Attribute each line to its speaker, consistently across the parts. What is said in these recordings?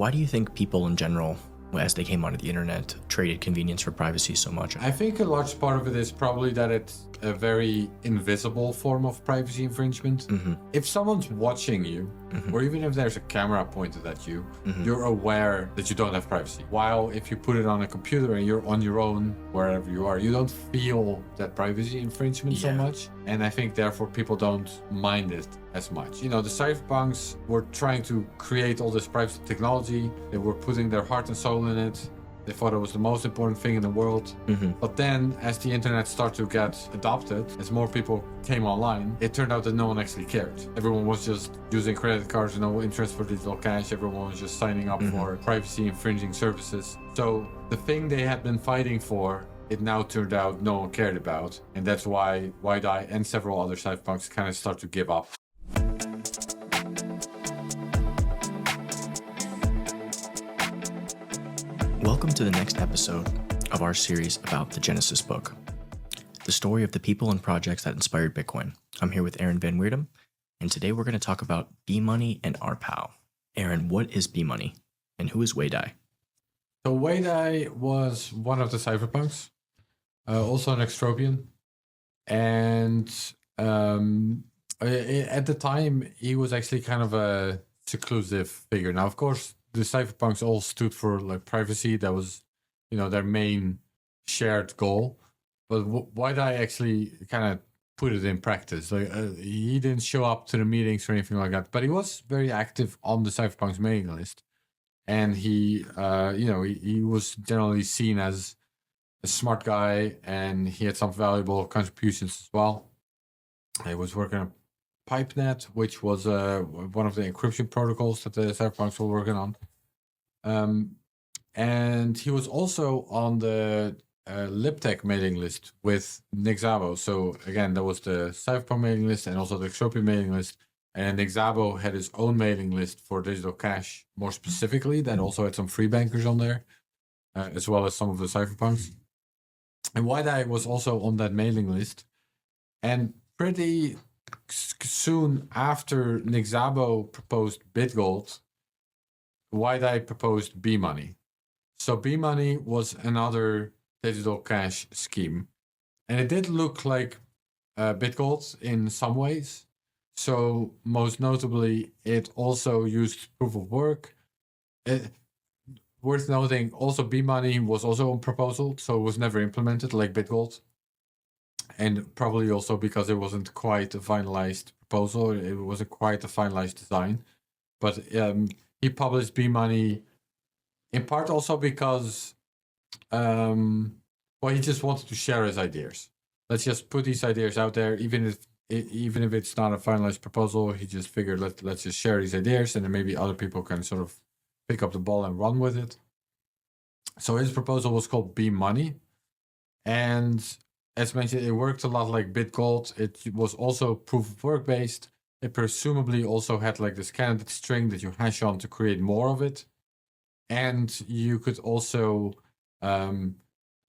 Speaker 1: Why do you think people in general, as they came onto the internet, traded convenience for privacy so much?
Speaker 2: I think a large part of it is probably that it's a very invisible form of privacy infringement. If someone's watching you, or even if there's a camera pointed at you, you're aware that you don't have privacy. While if you put it on a computer and you're on your own, wherever you are, you don't feel that privacy infringement so much. And I think therefore people don't mind it as much. You know, the Cypherpunks were trying to create all this privacy technology. They were putting their heart and soul in it. They thought it was the most important thing in the world. But then as the internet started to get adopted, as more people came online, it turned out that no one actually cared. Everyone was just using credit cards, no interest for digital cash. Everyone was just signing up for privacy infringing services. So the thing they had been fighting for, it now turned out no one cared about. And that's why Wei Dai and several other Cypherpunks kind of start to give up.
Speaker 1: Welcome to the next episode of our series about the Genesis book, the story of the people and projects that inspired Bitcoin. I'm here with Aaron Van Weerdem, and today we're going to talk about B-money and RPow. Aaron, what is B-money, and who is Wei Dai?
Speaker 2: So Wei Dai was one of the Cypherpunks, also an extropian, and at the time he was actually kind of a seclusive figure. Now, of course, the Cypherpunks all stood for like privacy. That was, you know, their main shared goal. But Wei Dai actually kind of put it in practice. Like he didn't show up to the meetings or anything like that, but he was very active on the Cypherpunks mailing list, and he was generally seen as a smart guy, and he had some valuable contributions as well. He was working on PipeNet, which was one of the encryption protocols that the Cypherpunks were working on. And he was also on the LibTech mailing list with Nick Szabo. So again, there was the Cypherpunk mailing list and also the Extropian mailing list. And Nick Szabo had his own mailing list for digital cash more specifically, that also had some free bankers on there, as well as some of the Cypherpunks. And Wei Dai was also on that mailing list. And pretty soon after Nick Szabo proposed BitGold, Wei Dai proposed B-money. So B-money was another digital cash scheme. And it did look like BitGold in some ways. So most notably, it also used proof of work. Worth noting, also B-money was also a proposal, so it was never implemented like BitGold. And probably also because it wasn't quite a finalized proposal, it wasn't quite a finalized design. But he published B-money in part also because, he just wanted to share his ideas. Let's just put these ideas out there, even if it's not a finalized proposal. He just figured let's just share these ideas, and then maybe other people can sort of pick up the ball and run with it. So his proposal was called B-money, and as mentioned, it worked a lot like BitGold. It was also proof of work based. It presumably also had like this candidate string that you hash on to create more of it. And you could also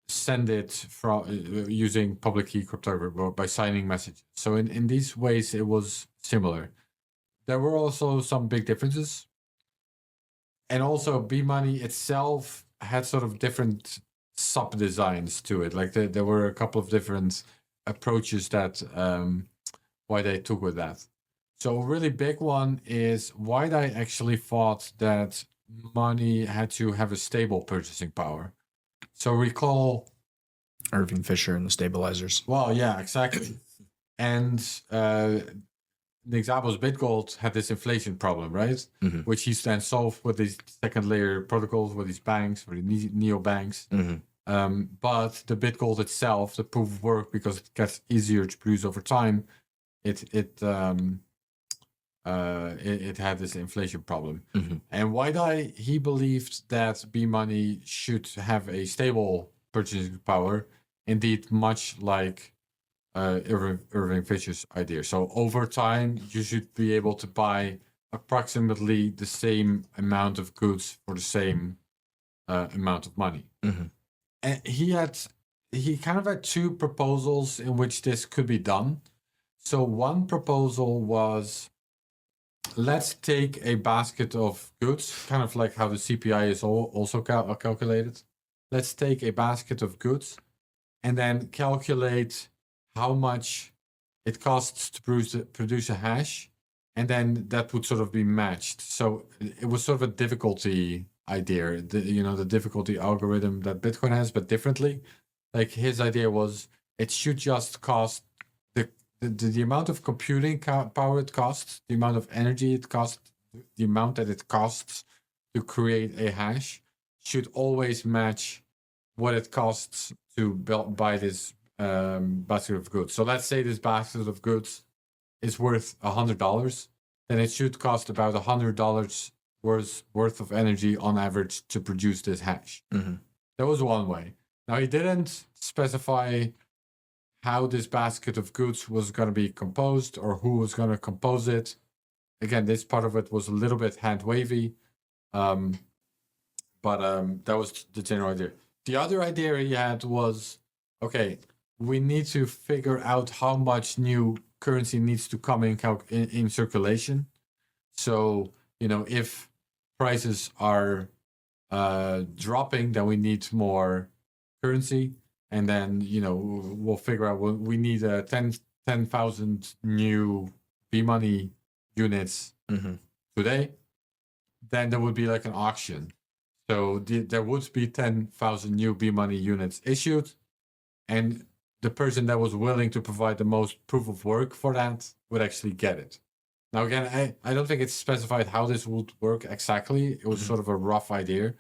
Speaker 2: send it from using public key cryptography or by signing messages. So in these ways, it was similar. There were also some big differences. And also B-money itself had sort of different sub-designs to it. Like there were a couple of different approaches that Wei Dai took with that. So a really big one is Wei Dai actually thought that money had to have a stable purchasing power. So recall
Speaker 1: Irving Fisher and the stabilizers.
Speaker 2: Well, yeah, exactly. And Nick Szabo's BitGold had this inflation problem, right? Which he then solved with these second layer protocols, with these banks, with the neobanks. But the BitGold itself, the proof of work, because it gets easier to produce over time, it had this inflation problem. And Wei Dai, he believed that B-money should have a stable purchasing power, indeed much like Irving Fisher's idea. So over time, you should be able to buy approximately the same amount of goods for the same amount of money. And he kind of had two proposals in which this could be done. So one proposal was let's take a basket of goods, kind of like how the CPI is also calculated. Let's take a basket of goods and then calculate how much it costs to produce a hash. And then that would sort of be matched. So it was sort of a difficulty idea, the difficulty algorithm that Bitcoin has, but differently. Like his idea was it should just cost the amount of computing power it costs, the amount of energy it costs, the amount that it costs to create a hash should always match what it costs to buy this basket of goods. So let's say this basket of goods is worth $100, then it should cost about $100 worth of energy on average to produce this hash.
Speaker 1: Mm-hmm.
Speaker 2: That was one way. Now he didn't specify how this basket of goods was going to be composed or who was going to compose it. Again, this part of it was a little bit hand wavy, but that was the general idea. The other idea he had was, okay, we need to figure out how much new currency needs to come in circulation. So, if prices are dropping, then we need more currency. And then, we'll figure out we need 10,000 new B-money units today. Then there would be like an auction. So there would be 10,000 new B-money units issued. And the person that was willing to provide the most proof of work for that would actually get it. Now, again, I don't think it's specified how this would work exactly. It was sort of a rough idea.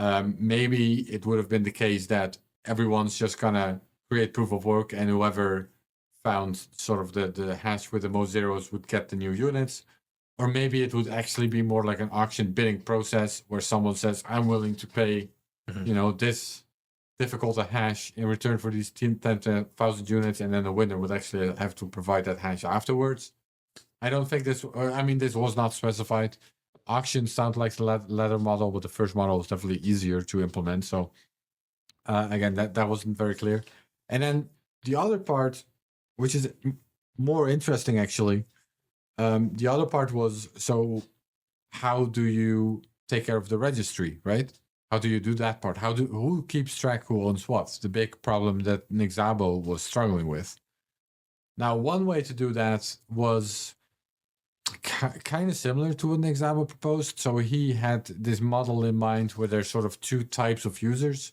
Speaker 2: Maybe it would have been the case that everyone's just gonna create proof of work, and whoever found sort of the hash with the most zeros would get the new units. Or maybe it would actually be more like an auction bidding process where someone says, I'm willing to pay, this difficult a hash in return for these 10,000 units, and then the winner would actually have to provide that hash afterwards. I don't think this was not specified. Auctions sound like the latter model, but the first model was definitely easier to implement. So again, that wasn't very clear. And then the other part, which is more interesting actually, the other part was, so how do you take care of the registry, right? How do you do that part? Who keeps track who owns what? The big problem that Nick Szabo was struggling with. Now, one way to do that was kind of similar to what Nick Szabo proposed. So he had this model in mind where there's sort of two types of users.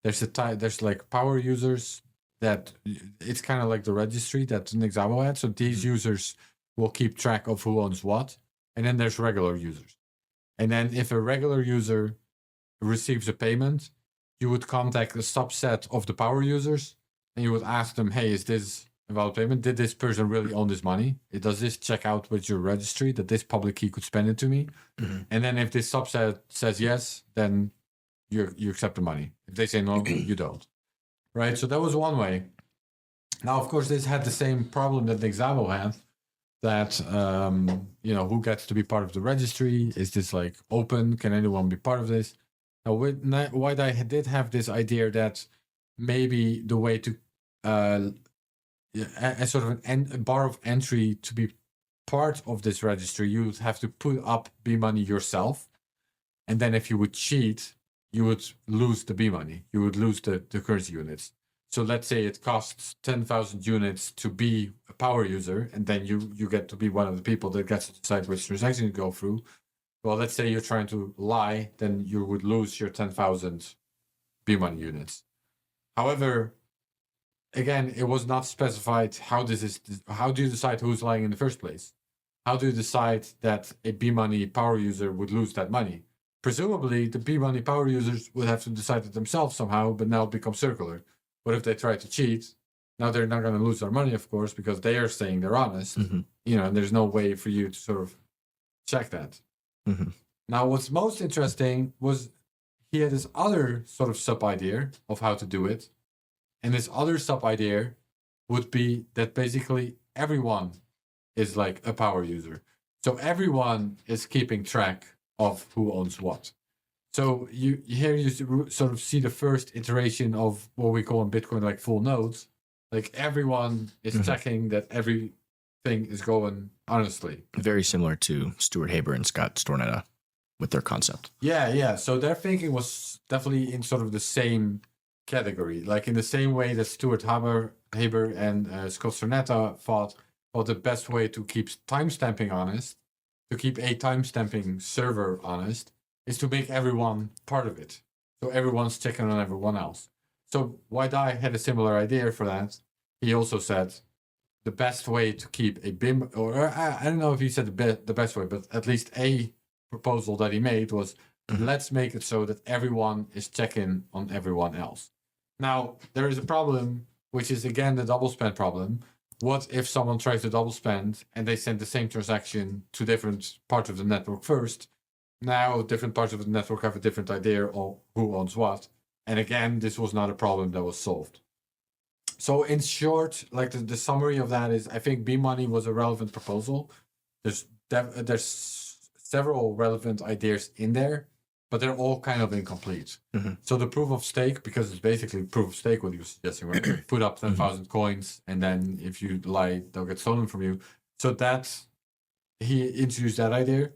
Speaker 2: There's like power users that it's kind of like the registry that Nick Szabo had. So these users will keep track of who owns what. And then there's regular users. And then if a regular user receives a payment, you would contact a subset of the power users and you would ask them, hey, is this a valid payment? Did this person really own this money? Does this check out with your registry that this public key could spend it to me? And then if this subset says yes, then you accept the money. If they say no, you don't. Right? So that was one way. Now, of course, this had the same problem that Nick Szabo had, that, who gets to be part of the registry? Is this like open? Can anyone be part of this? Now, Wei Dai did have this idea that maybe the way to a sort of a bar of entry to be part of this registry, you would have to put up B-money yourself. And then if you would cheat, you would lose the B-money. You would lose the currency units. So let's say it costs 10,000 units to be a power user, and then you get to be one of the people that gets to decide which transaction you go through. Well, let's say you're trying to lie, then you would lose your 10,000 B-money units. However, again, it was not specified how do you decide who's lying in the first place? How do you decide that a B-money power user would lose that money? Presumably, the B-money power users would have to decide it themselves somehow, but now it becomes circular. What if they try to cheat? Now they're not going to lose their money, of course, because they are saying they're honest. And there's no way for you to sort of check that. Now, what's most interesting was he had this other sort of sub-idea of how to do it. And this other sub-idea would be that basically everyone is like a power user. So everyone is keeping track of who owns what. So you sort of see the first iteration of what we call in Bitcoin like full nodes. Like everyone is checking that every thing is going honestly.
Speaker 1: Very similar to Stuart Haber and Scott Stornetta with their concept.
Speaker 2: Yeah. So their thinking was definitely in sort of the same category, like in the same way that Stuart Haber and Scott Stornetta thought the best way to keep timestamping honest, to keep a timestamping server honest, is to make everyone part of it. So everyone's checking on everyone else. So Wei Dai had a similar idea for that. He also said the best way to keep a BIM, or I don't know if he said the best way, but at least a proposal that he made was, let's make it so that everyone is checking on everyone else. Now, there is a problem, which is again the double spend problem. What if someone tries to double spend and they send the same transaction to different parts of the network first? Now, different parts of the network have a different idea of who owns what. And again, this was not a problem that was solved. So in short, like the summary of that is, I think B-money was a relevant proposal. There's several relevant ideas in there, but they're all kind of incomplete. So the proof of stake, because it's basically proof of stake what you're suggesting, right? Put up 10,000 coins, and then if you lie, they'll get stolen from you. So that, he introduced that idea.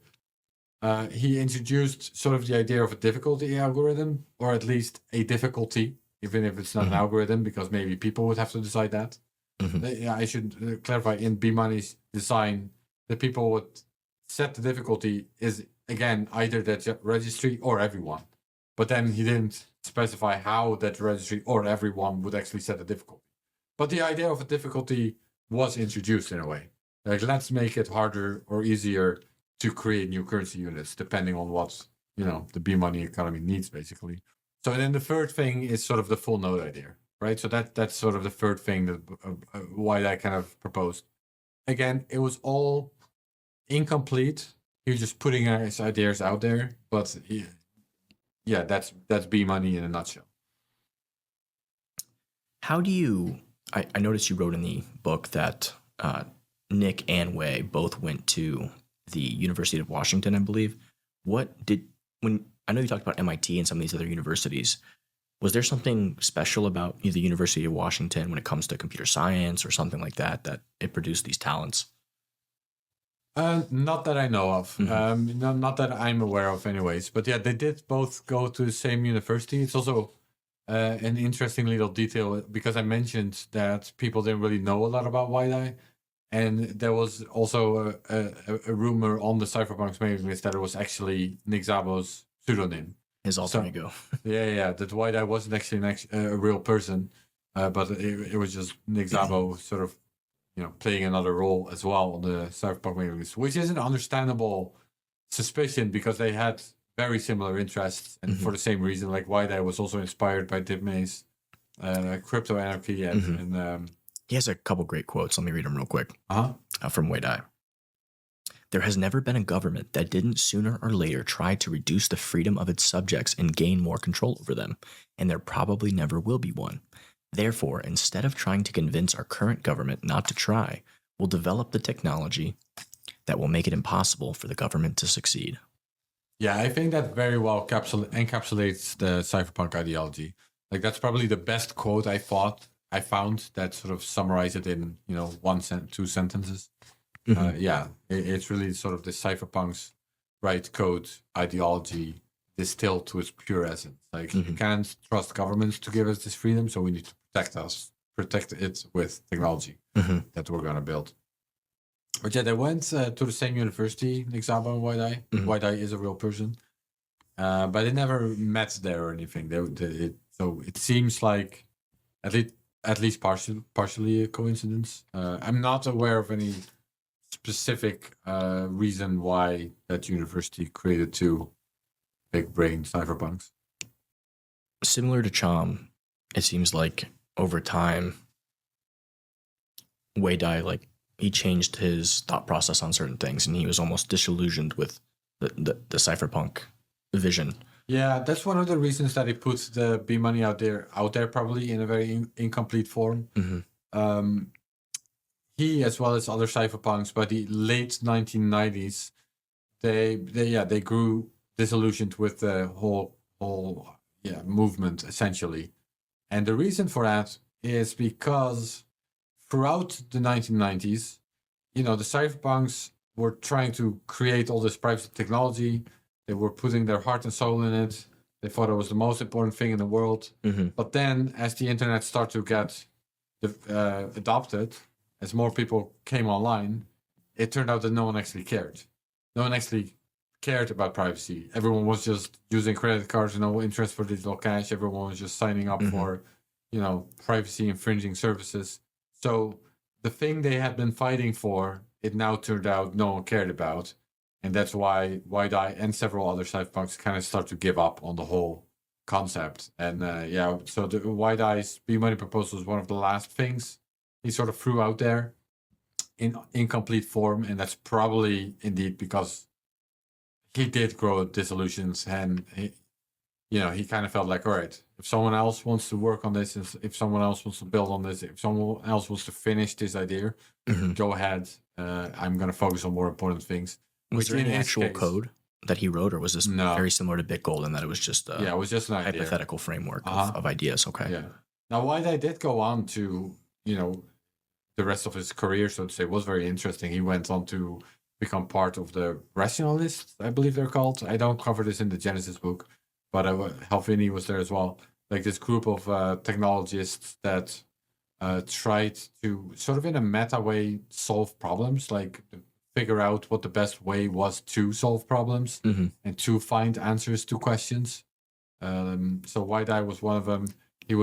Speaker 2: He introduced sort of the idea of a difficulty algorithm, or at least a difficulty, even if it's not an algorithm, because maybe people would have to decide that. Yeah, I should clarify, in B-money's design, the people would set the difficulty is, again, either that registry or everyone. But then he didn't specify how that registry or everyone would actually set the difficulty. But the idea of a difficulty was introduced in a way. Like, let's make it harder or easier to create new currency units, depending on what, the B-money economy needs, basically. So then the third thing is sort of the full node idea, right? So that's sort of the third thing that why I kind of proposed. Again, it was all incomplete. He was just putting his ideas out there, but yeah, that's B-money in a nutshell.
Speaker 1: How do you? I noticed you wrote in the book that Nick and Wei both went to the University of Washington, I believe. I know you talked about MIT and some of these other universities. Was there something special about the University of Washington when it comes to computer science or something like that it produced these talents?
Speaker 2: Not that I know of. Not that I'm aware of anyways. But yeah, they did both go to the same university. It's also an interesting little detail, because I mentioned that people didn't really know a lot about Wei Dai. And there was also a rumor on the Cypherpunks mailing list that it was actually Nick Szabo's pseudonym.
Speaker 1: His alter ego.
Speaker 2: Yeah. That Wei Dai wasn't actually a real person, but it was just Nick Szabo sort of, playing another role as well on the Cypherpunk mailing list, which is an understandable suspicion because they had very similar interests, and for the same reason, like Wei Dai was also inspired by Dip Mays, crypto anarchy, and
Speaker 1: he has a couple great quotes. Let me read them real quick. From Wei Dai. There has never been a government that didn't sooner or later try to reduce the freedom of its subjects and gain more control over them, and there probably never will be one. Therefore, instead of trying to convince our current government not to try, we'll develop the technology that will make it impossible for the government to succeed.
Speaker 2: Yeah, I think that very well encapsulates the cypherpunk ideology. Like, that's probably the best quote I found that sort of summarized it in, two sentences. It's really sort of the cypherpunks right code ideology distilled to its pure essence. Like, you can't trust governments to give us this freedom, so we need to protect it with technology that we're going to build. But yeah, they went to the same university, Nick Szabo and Wei Dai. Wei Dai is a real person, but they never met there or anything. So it seems like at least partially a coincidence. I'm not aware of any specific reason why that university created two big brain cypherpunks.
Speaker 1: Similar to Chom, it seems like over time, Wei Dai, he changed his thought process on certain things, and he was almost disillusioned with the cypherpunk vision.
Speaker 2: Yeah, that's one of the reasons that he put the B-money out there probably in a very incomplete form. He, as well as other cypherpunks, by the late 1990s, they grew disillusioned with the whole movement, essentially. And the reason for that is because throughout the 1990s, the cypherpunks were trying to create all this privacy technology. They were putting their heart and soul in it. They thought it was the most important thing in the world. But then, as the internet started to get adopted, as more people came online, it turned out that no one actually cared. No one actually cared about privacy. Everyone was just using credit cards, no interest for digital cash. Everyone was just signing up for, privacy infringing services. So the thing they had been fighting for, it now turned out no one cared about. And that's why Wei Dai and several other cypherpunks kind of start to give up on the whole concept. And so the Wei Dai's B-money proposal is one of the last things he sort of threw out there in incomplete form. And that's probably indeed because he did grow disillusions, and he kind of felt like, all right, if someone else wants to work on this, if someone else wants to build on this, if someone else wants to finish this idea, go ahead. I'm going to focus on more important things.
Speaker 1: Was there any actual code that he wrote, or was this very similar to BitGold in that it was just
Speaker 2: it was just an
Speaker 1: hypothetical framework of ideas? Okay.
Speaker 2: Yeah. Now, Wei Dai did go on to, the rest of his career, so to say, was very interesting. He went on to become part of the rationalists, I believe they're called. I don't cover this in the Genesis book, but Hal Finney was there as well. Like this group of technologists that tried to sort of in a meta way solve problems, like figure out what the best way was to solve problems and to find answers to questions. So Wei Dai was one of them. He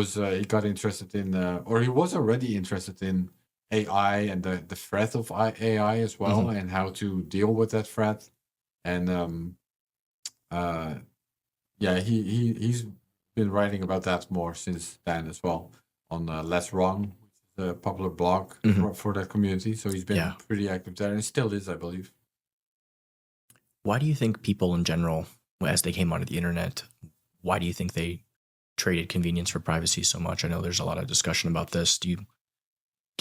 Speaker 2: got interested in, or he was already interested in AI and the threat of AI as well, and how to deal with that threat. And he's been writing about that more since then as well on Less Wrong, the popular blog for that community. So he's been pretty active there, and still is, I believe.
Speaker 1: Why do you think people in general, as they came onto the internet, why do you think they traded convenience for privacy so much? I know there's a lot of discussion about this. Do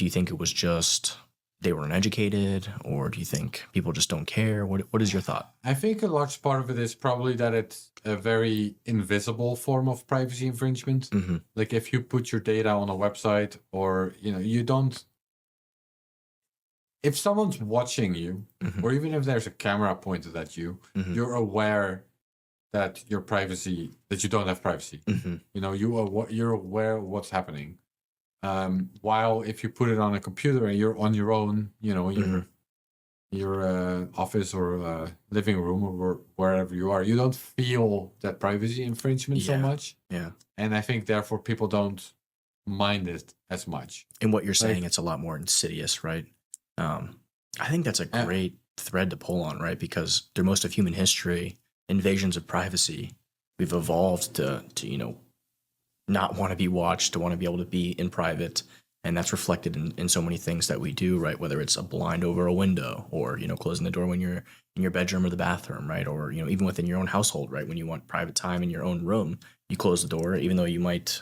Speaker 1: you think it was just they were uneducated, or do you think people just don't care? What is your thought?
Speaker 2: I think a large part of it is probably that it's a very invisible form of privacy infringement. Like if you put your data on a website, or you don't. If someone's watching you, or even if there's a camera pointed at you, you're aware that you don't have privacy. You're aware of what's happening. While if you put it on a computer and you're on your own, your office or living room or wherever you are, you don't feel that privacy infringement so much.
Speaker 1: Yeah.
Speaker 2: And I think therefore people don't mind it as much.
Speaker 1: And what you're saying, it's a lot more insidious, right? I think that's a great thread to pull on, right? Because through most of human history, invasions of privacy, we've evolved to not want to be watched, to want to be able to be in private. And that's reflected in so many things that we do, right? Whether it's a blind over a window, or, closing the door when you're in your bedroom or the bathroom, right? Or, even within your own household, right? When you want private time in your own room, you close the door, even though you might,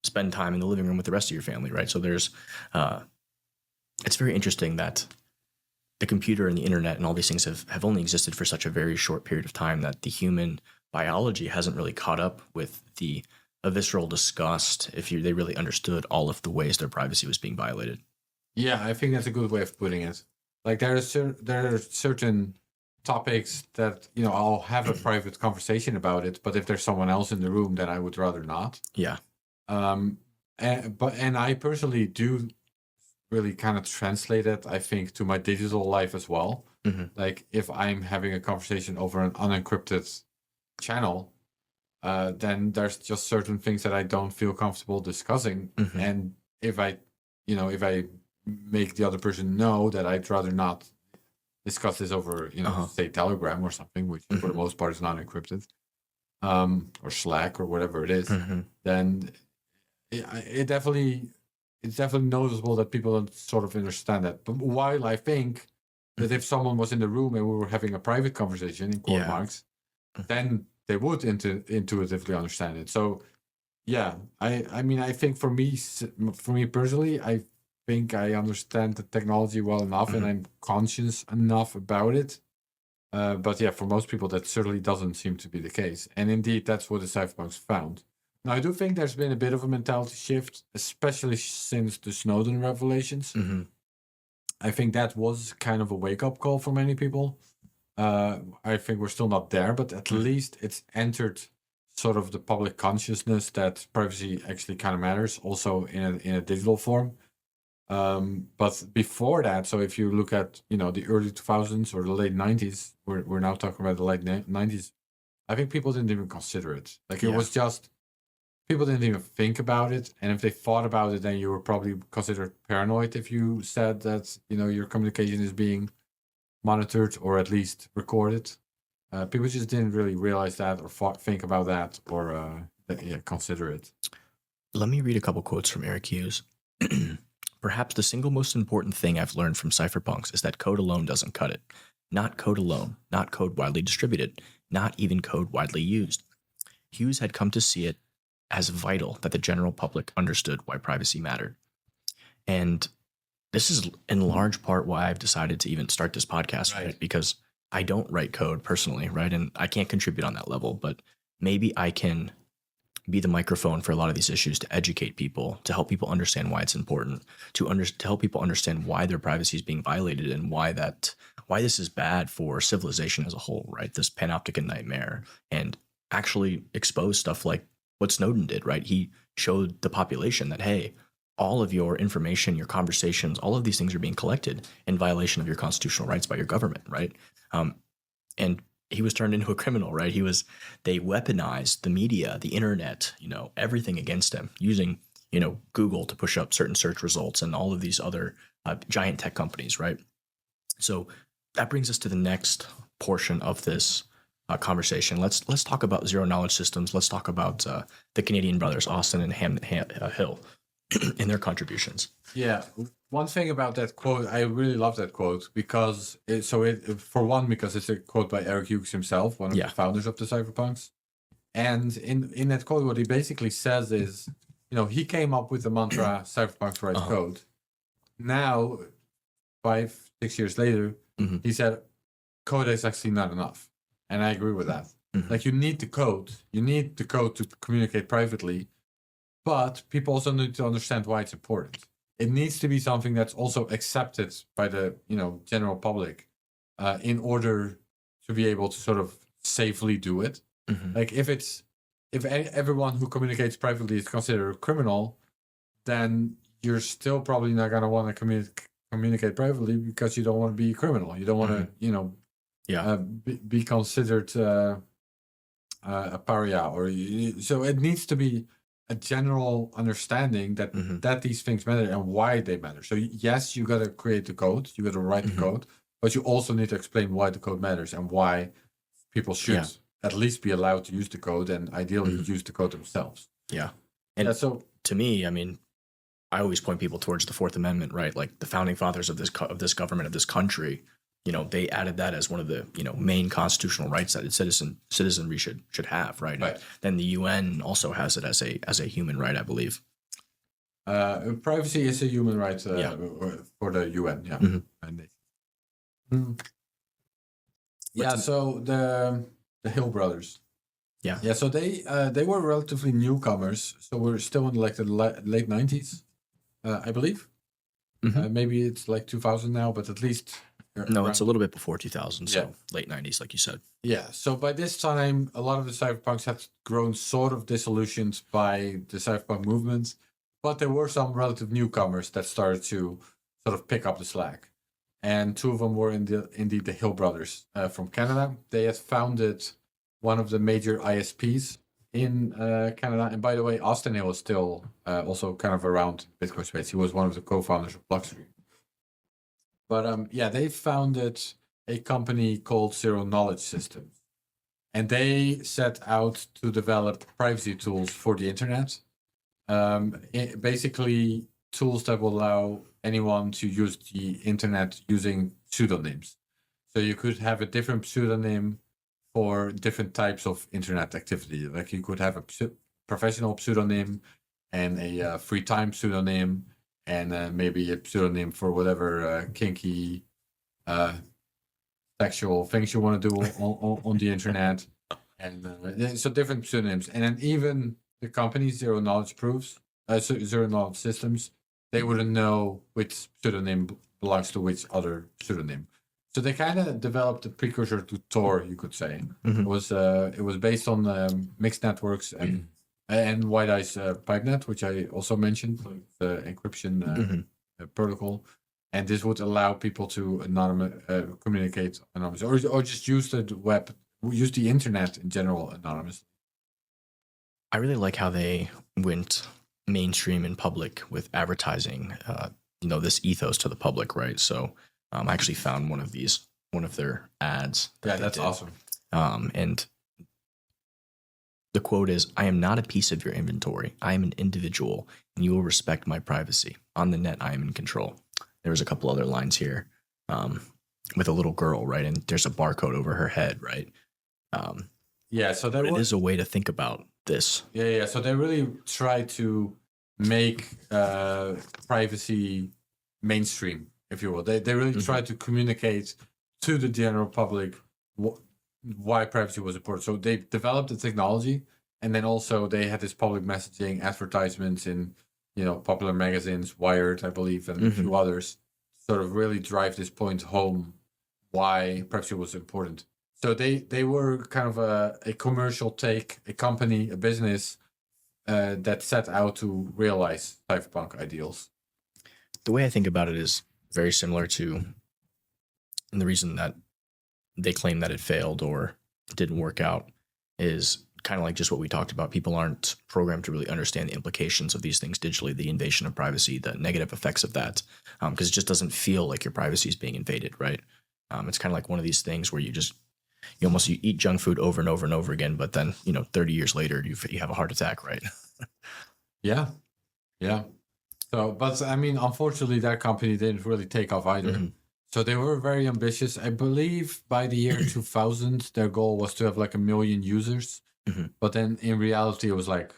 Speaker 1: spend time in the living room with the rest of your family, right? So there's, it's very interesting that the computer and the internet and all these things have only existed for such a very short period of time, that the human biology hasn't really caught up with a visceral disgust if they really understood all of the ways their privacy was being violated.
Speaker 2: Yeah, I think that's a good way of putting it. Like there are certain topics that I'll have a private conversation about it, but if there's someone else in the room, then I would rather not.
Speaker 1: Yeah.
Speaker 2: And I personally do really kind of translate it, I think, to my digital life as well. Like if I'm having a conversation over an unencrypted channel, then there's just certain things that I don't feel comfortable discussing. And if I make the other person know that I'd rather not discuss this over, say Telegram or something, which for the most part is not encrypted, or Slack or whatever it is, then it's definitely noticeable that people don't sort of understand that. But while I think that if someone was in the room and we were having a private conversation, in quote marks, then they would intuitively understand it. So, yeah, I mean, I think for me personally, I think I understand the technology well enough, and I'm conscious enough about it. But yeah, for most people, that certainly doesn't seem to be the case. And indeed, that's what the Cypherpunks found. Now, I do think there's been a bit of a mentality shift, especially since the Snowden revelations. I think that was kind of a wake-up call for many people. I think we're still not there, but at least it's entered sort of the public consciousness that privacy actually kind of matters, also in a digital form. But before that, so if you look at the early 2000s or the late 90s, we're now talking about the late 90s. I think people didn't even consider it. Like it was just people didn't even think about it, and if they thought about it, then you were probably considered paranoid if you said that your communication is being monitored or at least recorded. People just didn't really realize that or think about that or consider it.
Speaker 1: Let me read a couple quotes from Eric Hughes. Perhaps the single most important thing I've learned from Cypherpunks is that code alone doesn't cut it. Not code alone, not code widely distributed, not even code widely used. Hughes had come to see it as vital that the general public understood why privacy mattered. And this is in large part why I've decided to even start this podcast, right? Because I don't write code personally, right? And I can't contribute on that level, but maybe I can be the microphone for a lot of these issues to educate people, to help people understand why it's important, to help people understand why their privacy is being violated and why this is bad for civilization as a whole, right? This panopticon nightmare, and actually expose stuff like what Snowden did, right? He showed the population that, hey, all of your information, your conversations, all of these things are being collected in violation of your constitutional rights by your government, right? And he was turned into a criminal, right? They weaponized the media, the internet, everything against him, using, Google to push up certain search results and all of these other giant tech companies, right? So that brings us to the next portion of this conversation. Let's talk about zero knowledge systems. Let's talk about the Canadian brothers, Austin and Hill, and their contributions.
Speaker 2: Yeah. One thing about that quote, I really love that quote because because it's a quote by Eric Hughes himself, one of the founders of the Cypherpunks. And in that quote, what he basically says is, he came up with the mantra, Cypherpunks write code. Now, 5-6 years later, he said, code is actually not enough. And I agree with that. Like you need the code. You need the code to communicate privately, but people also need to understand why it's important. It needs to be something that's also accepted by the general public in order to be able to sort of safely do it. Like if everyone who communicates privately is considered a criminal, then you're still probably not going to want to communicate privately because you don't want to be a criminal. You don't want to be considered a pariah, so it needs to be a general understanding that these things matter and why they matter. So yes, you got to create the code, you got to write the code, but you also need to explain why the code matters and why people should at least be allowed to use the code and ideally use the code themselves.
Speaker 1: Yeah. And so to me, I mean, I always point people towards the Fourth Amendment, right? Like the founding fathers of this government, of this country, they added that as one of the main constitutional rights that citizenry should have, right?
Speaker 2: Right.
Speaker 1: Then the UN also has it as a human right, I believe.
Speaker 2: Privacy is a human right for the UN, So the Hill brothers, so they were relatively newcomers. So we're still in like the late 90s, I believe. Maybe it's like 2000 now, but at least.
Speaker 1: No, it's a little bit before 2000, so late 90s, like you said.
Speaker 2: Yeah, so by this time, a lot of the cypherpunks had grown sort of disillusioned by the cypherpunk movement, but there were some relative newcomers that started to sort of pick up the slack. And two of them were indeed the Hill brothers from Canada. They had founded one of the major ISPs in Canada. And by the way, Austin Hill is still also kind of around Bitcoin space. He was one of the co-founders of Blockstream. But they founded a company called Zero Knowledge Systems. And they set out to develop privacy tools for the internet. Basically, tools that will allow anyone to use the internet using pseudonyms. So you could have a different pseudonym for different types of internet activity. Like you could have a professional pseudonym and a free time pseudonym, and maybe a pseudonym for whatever kinky sexual things you want to do on the internet. And so different pseudonyms. And then even the company Zero Knowledge Systems, they wouldn't know which pseudonym belongs to which other pseudonym. So they kind of developed a precursor to Tor, you could say. It was based on mixed networks and Wei Dai's PipeNet, which I also mentioned, the encryption protocol. And this would allow people to communicate anonymously, or just use the web, use the internet in general anonymously.
Speaker 1: I really like how they went mainstream and public with advertising, this ethos to the public, right? So I actually found one of their ads.
Speaker 2: That's awesome.
Speaker 1: And the quote is, "I am not a piece of your inventory. I am an individual, and you will respect my privacy. On the net, I am in control." There was a couple other lines here with a little girl, right? And there's a barcode over her head, right?
Speaker 2: So that
Speaker 1: it is a way to think about this.
Speaker 2: Yeah. So they really try to make privacy mainstream, if you will. They really try to communicate to the general public why privacy was important. So they developed the technology, and then also they had this public messaging, advertisements in popular magazines, Wired, I believe, and a few others, sort of really drive this point home why privacy was important. So they were kind of a commercial take, a company, a business that set out to realize cypherpunk ideals.
Speaker 1: The way I think about it is very similar to, and the reason that they claim that it failed or didn't work out is kind of like just what we talked about. People aren't programmed to really understand the implications of these things digitally, the invasion of privacy, the negative effects of that, because it just doesn't feel like your privacy is being invaded, right? It's kind of like one of these things where you eat junk food over and over and over again, but then 30 years later you have a heart attack, right?
Speaker 2: Yeah. So, but I mean, unfortunately, that company didn't really take off either. So they were very ambitious. I believe by the year 2000, their goal was to have like 1 million users. But then in reality, it was like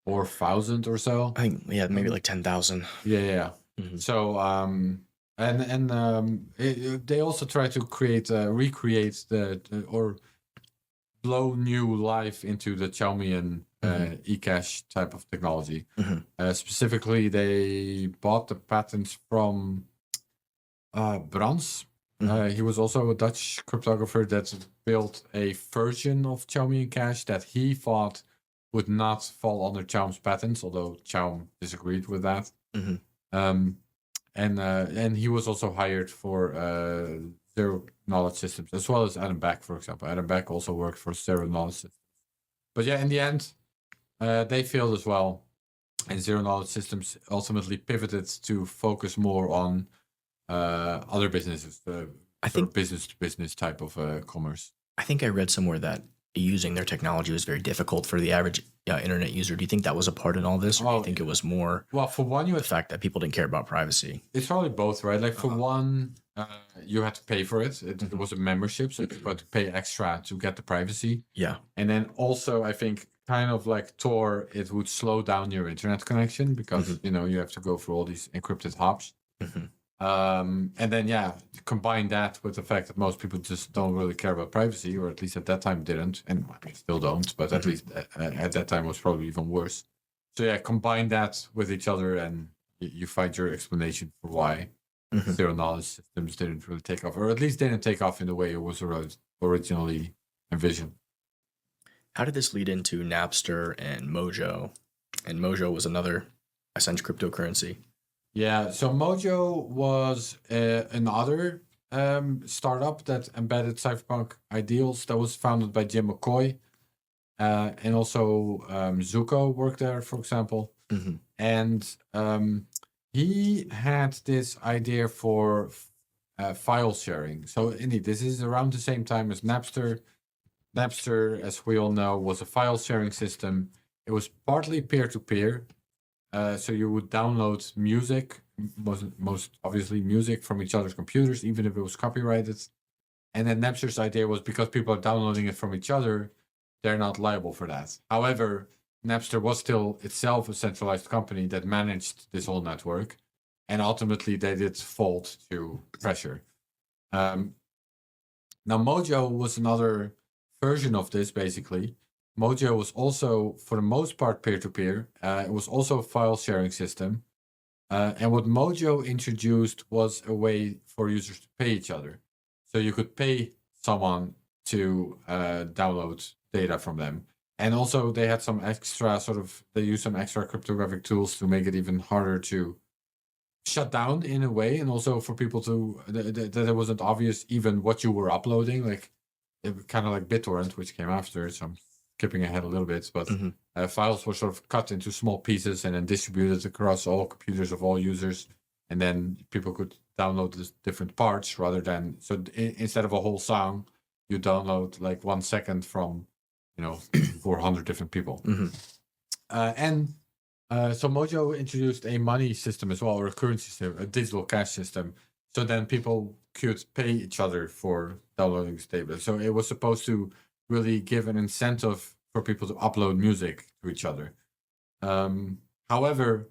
Speaker 2: 4,000 or so.
Speaker 1: I think, maybe like 10,000.
Speaker 2: Yeah. So, they also try to recreate or blow new life into the Xiaomi eCash type of technology. Specifically, they bought the patents from Brands. He was also a Dutch cryptographer that built a version of Xiaomi Cash that he thought would not fall under Xiaomi's patents, although Xiaomi disagreed with that. And he was also hired for Zero Knowledge Systems, as well as Adam Back, for example. Adam Back also worked for Zero Knowledge Systems. But yeah, in the end, they failed as well. And Zero Knowledge Systems ultimately pivoted to focus more on other businesses, I think business-to-business type of commerce.
Speaker 1: I think I read somewhere that using their technology was very difficult for the average internet user. Do you think that was a part in all this, or do you think it was more?
Speaker 2: Well, for one,
Speaker 1: the fact that people didn't care about privacy.
Speaker 2: It's probably both, right? Like for one, you had to pay for it. It was a membership, so you had to pay extra to get the privacy.
Speaker 1: Yeah,
Speaker 2: and then also, I think, kind of like Tor, it would slow down your internet connection because you have to go through all these encrypted hops. And then combine that with the fact that most people just don't really care about privacy, or at least at that time didn't, and still don't, but at least at that time was probably even worse. So combine that with each other and you find your explanation for why Zero Knowledge Systems didn't really take off, or at least didn't take off in the way it was originally envisioned.
Speaker 1: How did this lead into Napster and Mojo? And Mojo was another essential cryptocurrency.
Speaker 2: Yeah, so Mojo was another startup that embedded cypherpunk ideals that was founded by Jim McCoy. And also Zuko worked there, for example. And he had this idea for file sharing. So indeed, this is around the same time as Napster. Napster, as we all know, was a file sharing system. It was partly peer-to-peer. So you would download music, most obviously music from each other's computers, even if it was copyrighted. And then Napster's idea was because people are downloading it from each other, they're not liable for that. However, Napster was still itself a centralized company that managed this whole network. And ultimately, they did fold to pressure. Now, Mojo was another version of this, basically. Mojo was also, for the most part, peer-to-peer. It was also a file-sharing system. And what Mojo introduced was a way for users to pay each other. So you could pay someone to download data from them. And also they had some extra they used some extra cryptographic tools to make it even harder to shut down in a way. And also for people to, that it wasn't obvious even what you were uploading, like kind of like BitTorrent, which came after. So I'm skipping ahead a little bit, but files were sort of cut into small pieces and then distributed across all computers of all users. And then people could download the different parts rather than, instead of a whole song, you download like 1 second from, 400 different people. So Mojo introduced a money system as well, or a currency system, a digital cash system. So then people could pay each other for downloading this data. So it was supposed to really give an incentive for people to upload music to each other. However,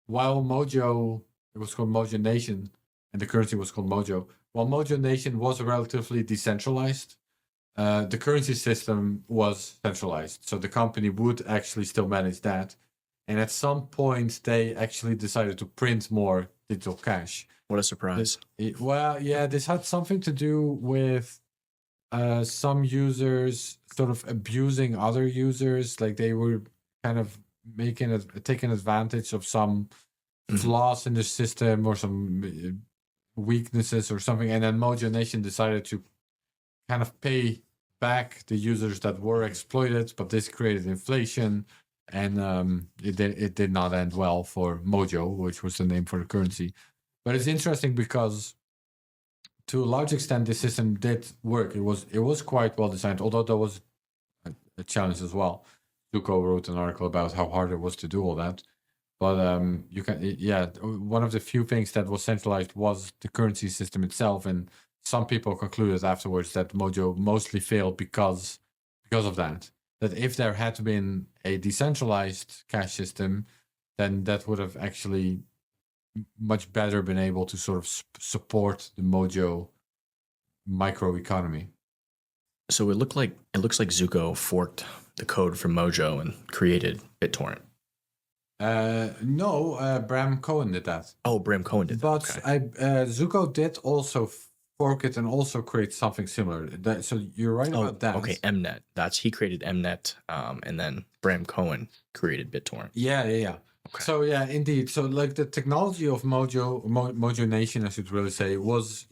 Speaker 2: while Mojo, it was called Mojo Nation, and the currency was called Mojo, while Mojo Nation was relatively decentralized, the currency system was centralized. So the company would actually still manage that. And at some point, they actually decided to print more digital cash.
Speaker 1: What a surprise.
Speaker 2: This had something to do with some users sort of abusing other users. Like they were kind of taking advantage of some flaws in the system or some weaknesses or something. And then Mojo Nation decided to kind of pay back the users that were exploited, but this created inflation. And it did not end well for Mojo, which was the name for the currency. But it's interesting because to a large extent, this system did work. It was quite well designed, although there was a challenge as well. Zuko wrote an article about how hard it was to do all that. But one of the few things that was centralized was the currency system itself. And some people concluded afterwards that Mojo mostly failed because of that. That if there had been a decentralized cash system, then that would have actually much better been able to sort of support the Mojo microeconomy.
Speaker 1: So it looks like Zuko forked the code from Mojo and created BitTorrent.
Speaker 2: No, Bram Cohen did that.
Speaker 1: Oh, Bram Cohen did that.
Speaker 2: But
Speaker 1: okay.
Speaker 2: Zuko did also fork it and also create something similar. So you're right about that.
Speaker 1: Okay, Mnet. He created Mnet, and then Bram Cohen created BitTorrent.
Speaker 2: Yeah. Okay. So yeah, indeed. So like the technology of Mojo Nation, I should really say, was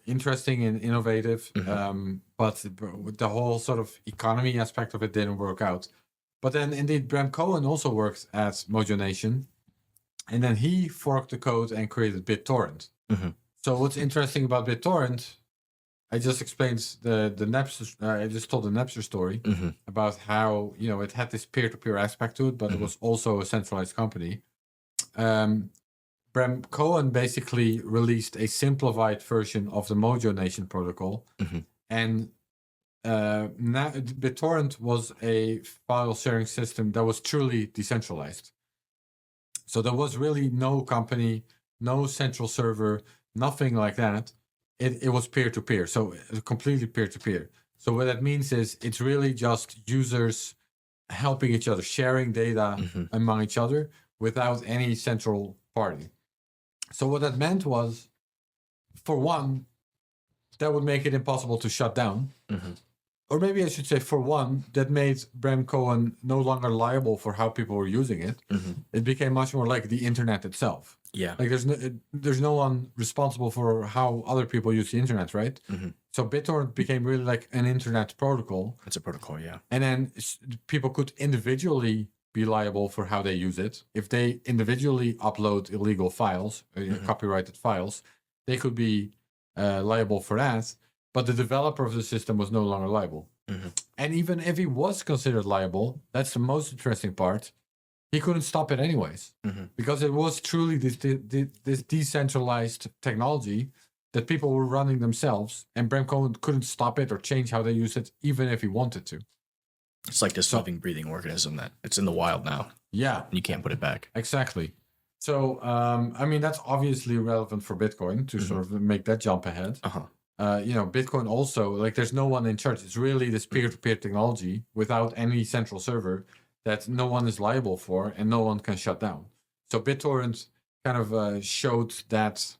Speaker 2: interesting and innovative. But the whole sort of economy aspect of it didn't work out. But then indeed, Bram Cohen also worked at Mojo Nation, and then he forked the code and created BitTorrent. So what's interesting about BitTorrent, I just explained the Napster. I just told the Napster story about how it had this peer-to-peer aspect to it, but it was also a centralized company. Bram Cohen basically released a simplified version of the Mojo Nation protocol, and BitTorrent was a file sharing system that was truly decentralized. So there was really no company, no central server. Nothing like that. It was peer-to-peer, so completely peer-to-peer. So what that means is it's really just users helping each other, sharing data among each other without any central party. So what that meant was, for one, that would make it impossible to shut down. Or maybe I should say, for one, that made Bram Cohen no longer liable for how people were using it. It became much more like the internet itself.
Speaker 1: Yeah.
Speaker 2: Like there's no one responsible for how other people use the internet, right? So BitTorrent became really like an internet protocol.
Speaker 1: It's a protocol, yeah.
Speaker 2: And then people could individually be liable for how they use it. If they individually upload illegal files, copyrighted files, they could be liable for that. But the developer of the system was no longer liable. And even if he was considered liable, that's the most interesting part, he couldn't stop it anyways. Because it was truly this decentralized technology that people were running themselves, and Bram Cohen couldn't stop it or change how they use it, even if he wanted to.
Speaker 1: It's like this living, breathing organism that it's in the wild now.
Speaker 2: Yeah.
Speaker 1: And you can't put it back.
Speaker 2: Exactly. So, that's obviously relevant for Bitcoin to sort of make that jump ahead. Bitcoin also, like, there's no one in charge. It's really this peer-to-peer technology without any central server that no one is liable for and no one can shut down. So BitTorrent kind of showed that,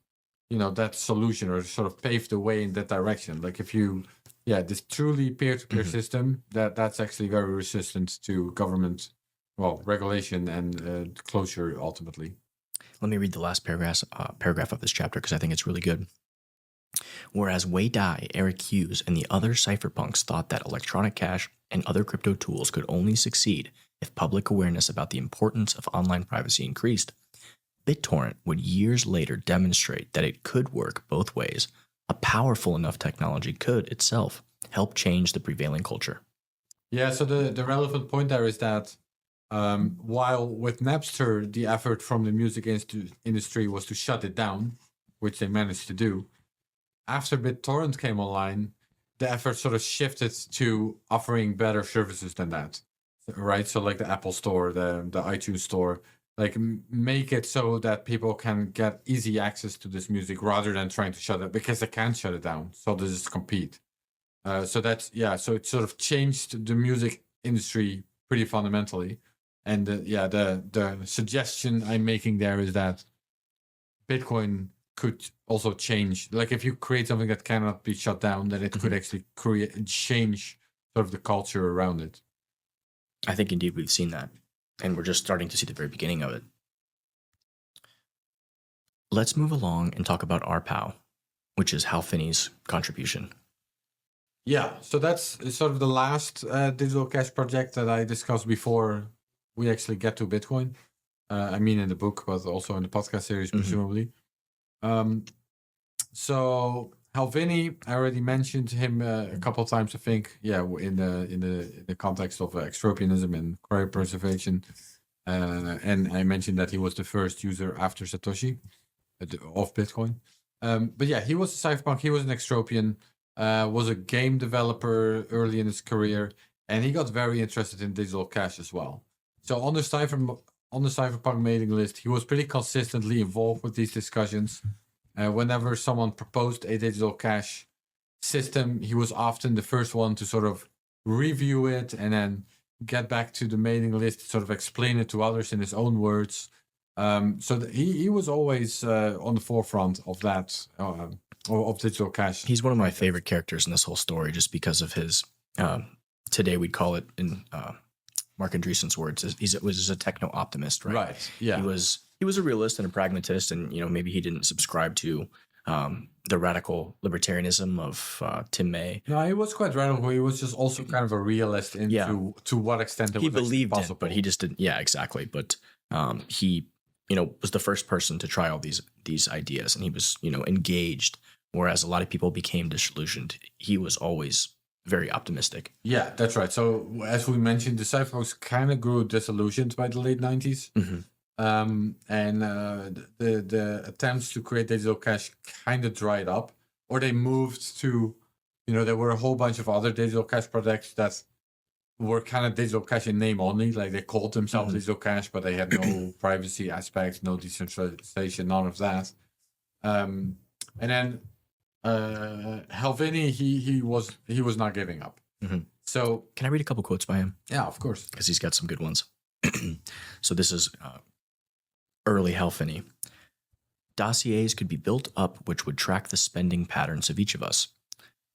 Speaker 2: that solution, or sort of paved the way in that direction. Like if you, this truly peer-to-peer system, that's actually very resistant to government, regulation and closure ultimately.
Speaker 1: Let me read the last paragraph of this chapter because I think it's really good. Whereas Wei Dai, Eric Hughes, and the other cypherpunks thought that electronic cash and other crypto tools could only succeed if public awareness about the importance of online privacy increased, BitTorrent would years later demonstrate that it could work both ways. A powerful enough technology could itself help change the prevailing culture.
Speaker 2: Yeah, so the relevant point there is that while with Napster, the effort from the music industry was to shut it down, which they managed to do, after BitTorrent came online, the effort sort of shifted to offering better services than that, right? So like the Apple Store, the iTunes Store, like make it so that people can get easy access to this music rather than trying to shut it, because they can't shut it down. So they just compete. So that's, so it sort of changed the music industry pretty fundamentally. And the suggestion I'm making there is that Bitcoin could also change. Like if you create something that cannot be shut down, then it could actually change sort of the culture around it.
Speaker 1: I think indeed we've seen that, and we're just starting to see the very beginning of it. Let's move along and talk about RPow, which is Hal Finney's contribution.
Speaker 2: Yeah, so that's sort of the last digital cash project that I discussed before we actually get to Bitcoin. I mean in the book, but also in the podcast series, presumably. So Hal Finney, I already mentioned him a couple of times, I think. Yeah, in the context of extropianism and cryopreservation, and I mentioned that he was the first user after Satoshi of Bitcoin. But yeah, he was a cypherpunk. He was an extropian. Was a game developer early in his career, and he got very interested in digital cash as well. So on the Cypherpunk mailing list, he was pretty consistently involved with these discussions. Whenever someone proposed a digital cash system, he was often the first one to sort of review it and then get back to the mailing list, sort of explain it to others in his own words. So he was always on the forefront of that, of digital cash.
Speaker 1: He's one of my favorite characters in this whole story, just because of his, today we'd call it, in Mark Andreessen's words, he was a techno-optimist, right?
Speaker 2: Right, yeah.
Speaker 1: He was a realist and a pragmatist, and maybe he didn't subscribe to the radical libertarianism of Tim May.
Speaker 2: No, he was quite radical. He was just also kind of a realist to what extent it
Speaker 1: he
Speaker 2: was
Speaker 1: believed
Speaker 2: possible.
Speaker 1: It, but he just didn't. Yeah, exactly. But he, was the first person to try all these ideas, and he was, engaged. Whereas a lot of people became disillusioned. He was always very optimistic.
Speaker 2: Yeah, that's right. So as we mentioned, the Cypherpunks kind of grew disillusioned by the late 90s. And the attempts to create digital cash kind of dried up, or they moved to, there were a whole bunch of other digital cash projects that were kind of digital cash in name only. Like they called themselves digital cash, but they had no privacy aspects, no decentralization, none of that. And then Hal Finney, he was not giving up. So
Speaker 1: can I read a couple quotes by him?
Speaker 2: Yeah, of course,
Speaker 1: because he's got some good ones. So this is early Hal Finney. Dossiers could be built up which would track the spending patterns of each of us,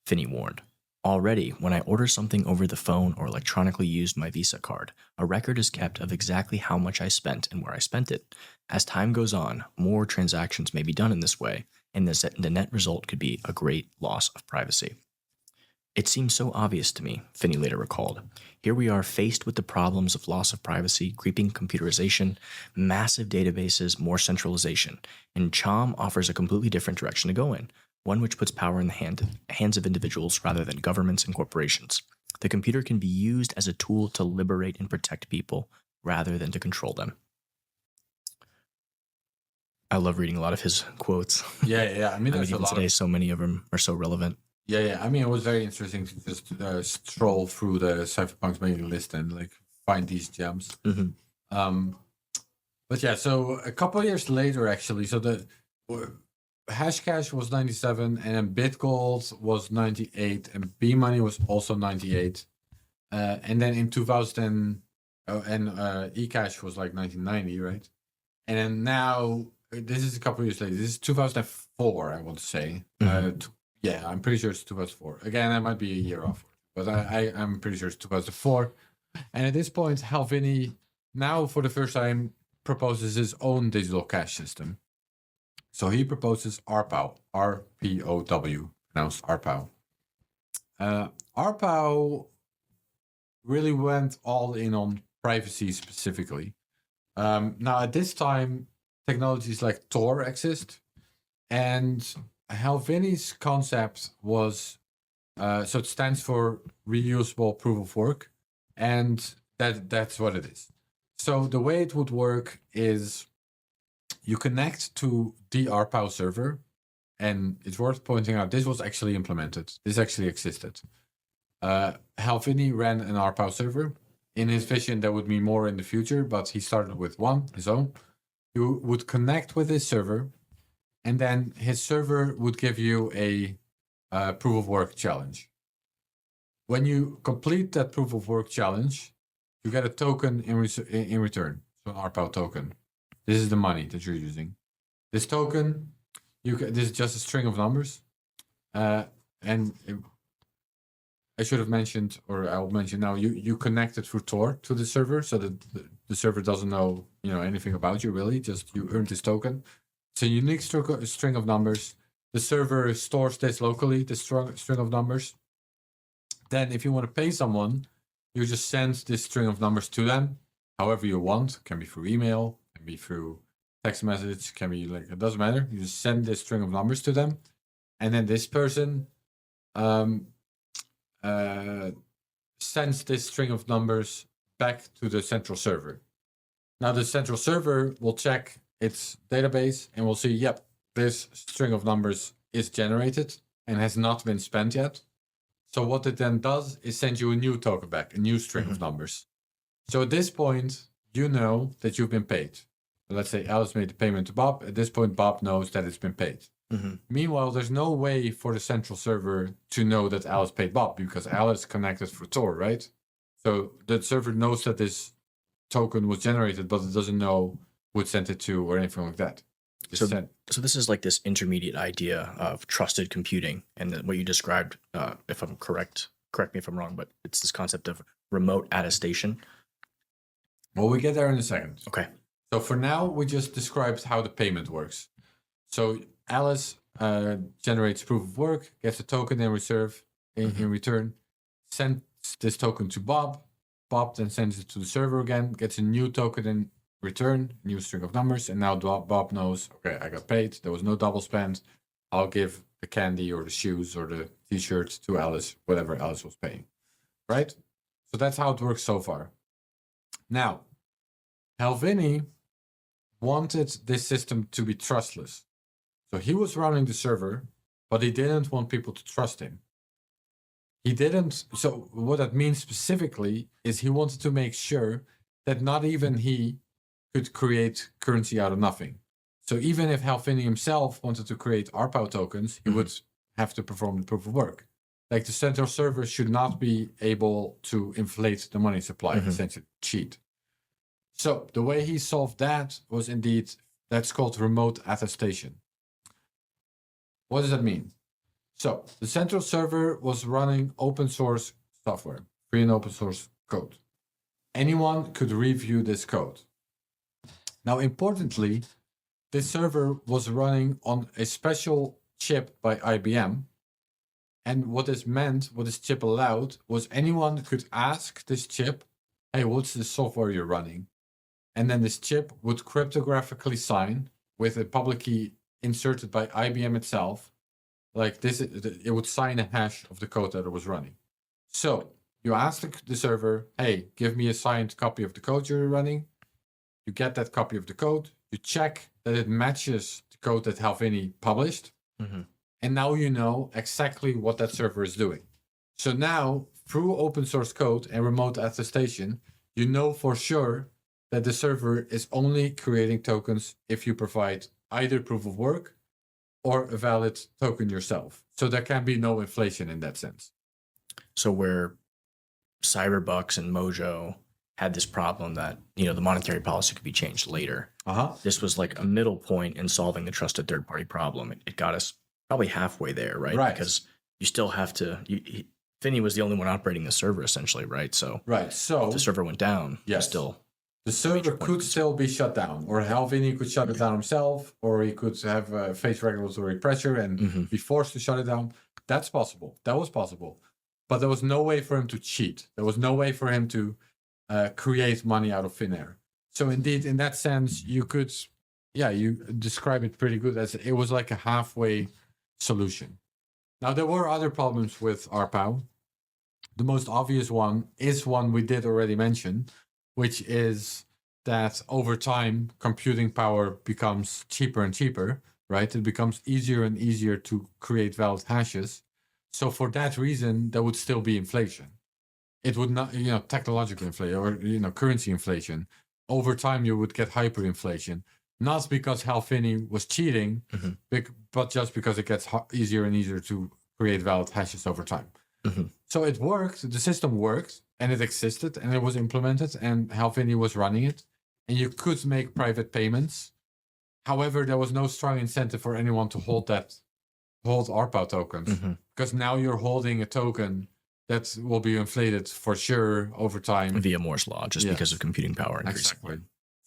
Speaker 1: Finney warned. Already, when I order something over the phone or electronically used my Visa card, a record is kept of exactly how much I spent and where I spent it. As time goes on, more transactions may be done in this way, and the net result could be a great loss of privacy. It seems so obvious to me, Finney later recalled. Here we are faced with the problems of loss of privacy, creeping computerization, massive databases, more centralization, and Chom offers a completely different direction to go in, one which puts power in the hands of individuals rather than governments and corporations. The computer can be used as a tool to liberate and protect people rather than to control them. I love reading a lot of his quotes.
Speaker 2: Yeah. I mean,
Speaker 1: even today, so many of them are so relevant.
Speaker 2: Yeah. I mean, it was very interesting to just stroll through the Cypherpunks mailing list and like find these gems. But yeah, so a couple of years later, actually, so the Hashcash was 97, and then BitGold was 98, and B-money was also 98. And then in 2000, and eCash was like 1990, right? And then now this is a couple of years later. This is 2004, I want to say. Yeah, I'm pretty sure it's 2004. Again, I might be a year off, but I'm pretty sure it's 2004. And at this point, Hal Finney now for the first time proposes his own digital cash system. So he proposes RPow, RPow, pronounced RPow. RPow really went all in on privacy specifically. Now at this time, technologies like Tor exist, and Hal Finney's concept was, so it stands for reusable proof of work, and that's what it is. So the way it would work is you connect to the RPow server, and it's worth pointing out this was actually implemented. This actually existed. Hal Finney ran an RPow server. In his vision, there would be more in the future, but he started with one, his own. You would connect with his server, and then his server would give you a proof of work challenge. When you complete that proof of work challenge, you get a token in return, so an RPow token. This is the money that you're using. This token, this is just a string of numbers, I should have mentioned, or I'll mention now, you connect it through Tor to the server, so that the server doesn't know anything about you really. Just you earned this token. It's a unique string of numbers. The server stores this locally, the string of numbers. Then, if you want to pay someone, you just send this string of numbers to them, however you want. Can be through email, can be through text message, can be it doesn't matter. You just send this string of numbers to them, and then this person sends this string of numbers back to the central server. Now the central server will check its database and will see, yep, this string of numbers is generated and has not been spent yet. So what it then does is send you a new token back, a new string of numbers. So at this point, you know that you've been paid. Let's say Alice made the payment to Bob. At this point, Bob knows that it's been paid. Meanwhile, there's no way for the central server to know that Alice paid Bob because Alice connected through Tor, right? So the server knows that this token was generated, but it doesn't know who it sent it to or anything like that.
Speaker 1: So this is like this intermediate idea of trusted computing, and what you described, if I'm correct me if I'm wrong, but it's this concept of remote attestation.
Speaker 2: Well, we get there in a second.
Speaker 1: Okay.
Speaker 2: So for now, we just described how the payment works. So Alice generates proof of work, gets a token in return, sends this token to Bob. Bob then sends it to the server again, gets a new token in return, new string of numbers, and now Bob knows, okay, I got paid, there was no double spend. I'll give the candy or the shoes or the t-shirt to Alice, whatever Alice was paying, right? So that's how it works so far. Now, Hal Finney wanted this system to be trustless. So he was running the server, but he didn't want people to trust him. So what that means specifically is he wanted to make sure that not even he could create currency out of nothing. So even if Hal Finney himself wanted to create RPow tokens, he would have to perform the proof of work. Like the central server should not be able to inflate the money supply, essentially cheat. So the way he solved that was indeed, that's called remote attestation. What does that mean? So the central server was running open source software, free and open source code. Anyone could review this code. Now, importantly, this server was running on a special chip by IBM. And what this meant, what this chip allowed, was anyone could ask this chip, hey, what's the software you're running? And then this chip would cryptographically sign with a public key inserted by IBM itself. Like this, it would sign a hash of the code that it was running. So you ask the server, hey, give me a signed copy of the code you're running. You get that copy of the code. You check that it matches the code that Hal Finney published. And now you know exactly what that server is doing. So now, through open source code and remote attestation, you know for sure that the server is only creating tokens if you provide either proof of work or a valid token yourself. So there can be no inflation in that sense.
Speaker 1: So where Cypherpunks and Mojo had this problem that, the monetary policy could be changed later. This was like a middle point in solving the trusted third party problem. It got us probably halfway there, right?
Speaker 2: Right.
Speaker 1: Because you still have to. Finney was the only one operating the server, essentially, right? So if the server went down,
Speaker 2: the server could still be shut down, or Hal Finney could shut it down himself, or he could have face regulatory pressure and be forced to shut it down. That's possible. That was possible. But there was no way for him to cheat. There was no way for him to create money out of thin air. So indeed, in that sense, you could, you describe it pretty good as it was like a halfway solution. Now, there were other problems with RPow. The most obvious one is one we did already mention, which is that over time, computing power becomes cheaper and cheaper, right? It becomes easier and easier to create valid hashes. So for that reason, there would still be inflation. It would not, technological inflation or, currency inflation. Over time, you would get hyperinflation, not because Hal Finney was cheating, but just because it gets easier and easier to create valid hashes over time. So it worked, the system worked, and it existed, and it was implemented, and Hal Finney was running it, and you could make private payments. However, there was no strong incentive for anyone to hold RPow tokens, because now you're holding a token that will be inflated for sure over time.
Speaker 1: Via Moore's law, just because of computing power increasing.
Speaker 2: Exactly.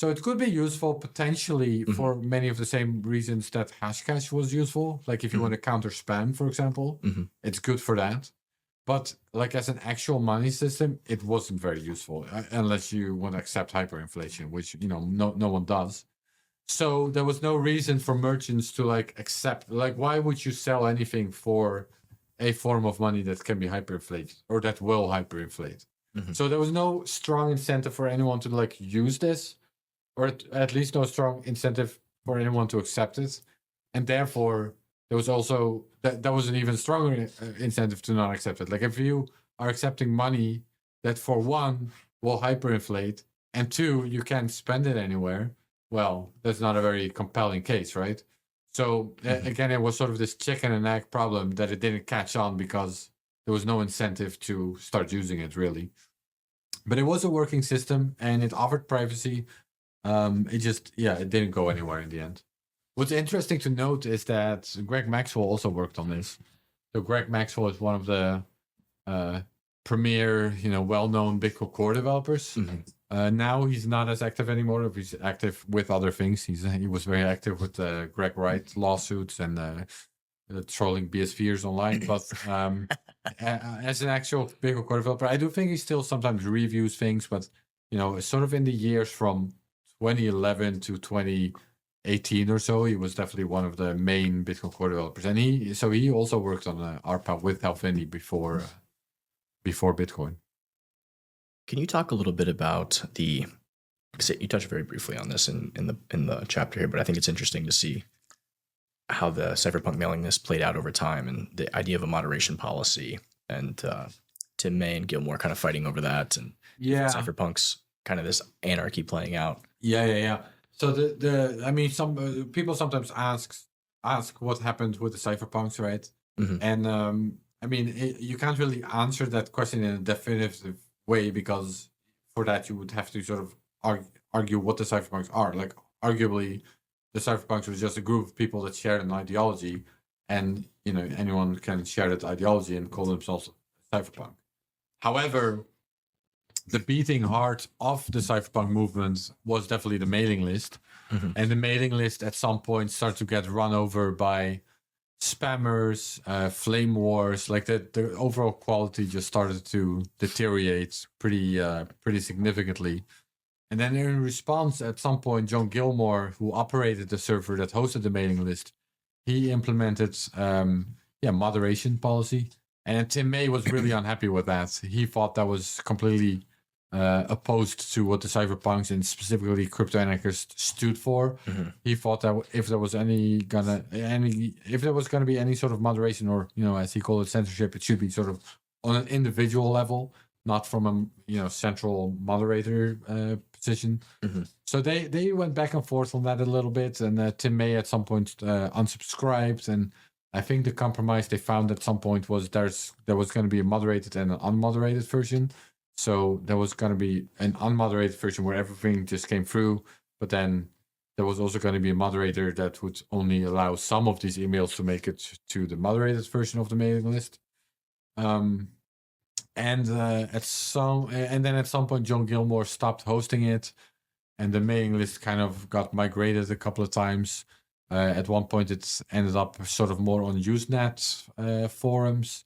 Speaker 2: So it could be useful potentially for many of the same reasons that Hashcash was useful. Like if you want to counter spam, for example, it's good for that. But like as an actual money system, it wasn't very useful unless you want to accept hyperinflation, which no one does. So there was no reason for merchants to accept. Why would you sell anything for a form of money that can be hyperinflated or that will hyperinflate? So there was no strong incentive for anyone to use this, or at least no strong incentive for anyone to accept it, and therefore there was also that was an even stronger incentive to not accept it. Like if you are accepting money that for one will hyperinflate and two you can't spend it anywhere, well, that's not a very compelling case, right? So again, it was sort of this chicken and egg problem that it didn't catch on because there was no incentive to start using it really. But it was a working system and it offered privacy. It didn't go anywhere in the end. What's interesting to note is that Greg Maxwell also worked on this. So Greg Maxwell is one of the premier, well-known Bitcoin Core developers. Now he's not as active anymore. He's active with other things. He was very active with the Greg Wright lawsuits and trolling BSVers online. But as an actual Bitcoin Core developer, I do think he still sometimes reviews things. But sort of in the years from 2011 to 2018 or so, he was definitely one of the main Bitcoin Core developers. And he also worked on RPow with Hal Finney before Bitcoin.
Speaker 1: Can you talk a little bit about you touched very briefly on this in the chapter here, but I think it's interesting to see how the Cypherpunk mailing list played out over time and the idea of a moderation policy and Tim May and Gilmore kind of fighting over that and Cypherpunks kind of this anarchy playing out.
Speaker 2: Yeah. So some people sometimes ask what happened with the Cypherpunks, right? And you can't really answer that question in a definitive way because for that you would have to sort of argue what the Cypherpunks are. Like arguably, the Cypherpunks was just a group of people that shared an ideology, and anyone can share that ideology and call themselves a Cypherpunk. However, the beating heart of the Cypherpunk movement was definitely the mailing list. And the mailing list at some point started to get run over by spammers, flame wars. Like the overall quality just started to deteriorate pretty significantly. And then in response, at some point, John Gilmore, who operated the server that hosted the mailing list, he implemented moderation policy. And Tim May was really unhappy with that. He thought that was completely opposed to what the Cypherpunks and specifically crypto anarchists stood for. He thought that if there was gonna be any sort of moderation or as he called it censorship, it should be sort of on an individual level, not from a central moderator position. So they went back and forth on that a little bit, and Tim May at some point unsubscribed, and I think the compromise they found at some point was there was going to be a moderated and an unmoderated version. So there was going to be an unmoderated version where everything just came through, but then there was also going to be a moderator that would only allow some of these emails to make it to the moderated version of the mailing list. And then at some point, John Gilmore stopped hosting it, and the mailing list kind of got migrated a couple of times. At one point, it ended up sort of more on Usenet forums.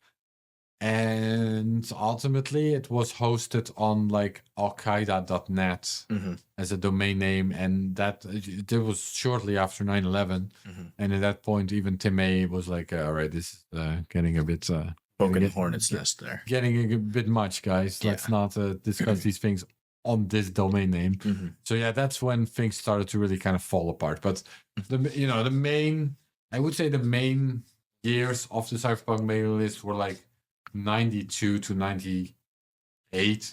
Speaker 2: And ultimately, it was hosted on like alqaeda.net as a domain name. And that it was shortly after 9/11. And at that point, even Tim May was like, all right, this is getting a bit...
Speaker 1: Poking a hornet's nest there.
Speaker 2: Getting a bit much, guys. Yeah. Let's not discuss these things on this domain name. So yeah, that's when things started to really kind of fall apart. But the main years of the Cypherpunk mailing list were like 92 to 98,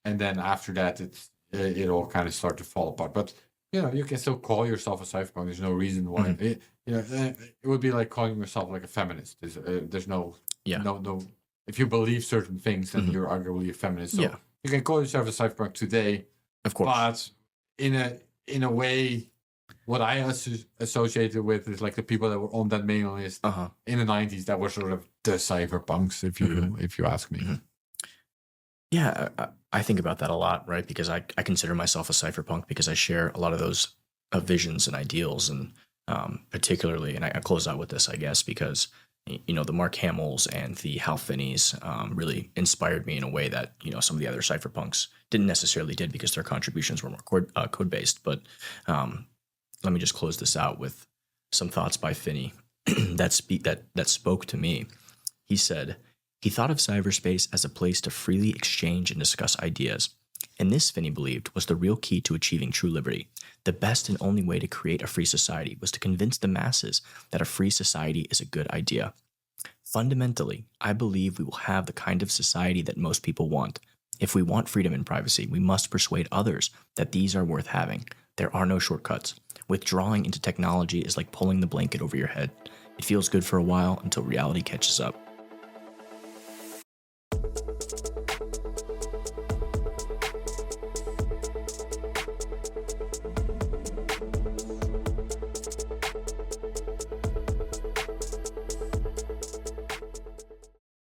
Speaker 2: and then after that it all kind of started to fall apart. But you can still call yourself a Cypherpunk. There's no reason why. It would be like calling yourself like a feminist. There's no no. If you believe certain things, then you're arguably a feminist. So you can call yourself a Cypherpunk today,
Speaker 1: of course.
Speaker 2: But in a way, what I associated with is like the people that were on that mailing list in the 90s that were sort of the Cypherpunks, if you ask me.
Speaker 1: Yeah, I think about that a lot, right? Because I consider myself a Cypherpunk because I share a lot of those visions and ideals, and particularly, and I close out with this, I guess, because the Mark Hamills and the Hal Finneys really inspired me in a way that some of the other Cypherpunks didn't necessarily did, because their contributions were more code based. But let me just close this out with some thoughts by Finney that spoke to me. He said he thought of cyberspace as a place to freely exchange and discuss ideas. And this, Finney believed, was the real key to achieving true liberty. The best and only way to create a free society was to convince the masses that a free society is a good idea. Fundamentally, I believe we will have the kind of society that most people want. If we want freedom and privacy, we must persuade others that these are worth having. There are no shortcuts. Withdrawing into technology is like pulling the blanket over your head. It feels good for a while until reality catches up.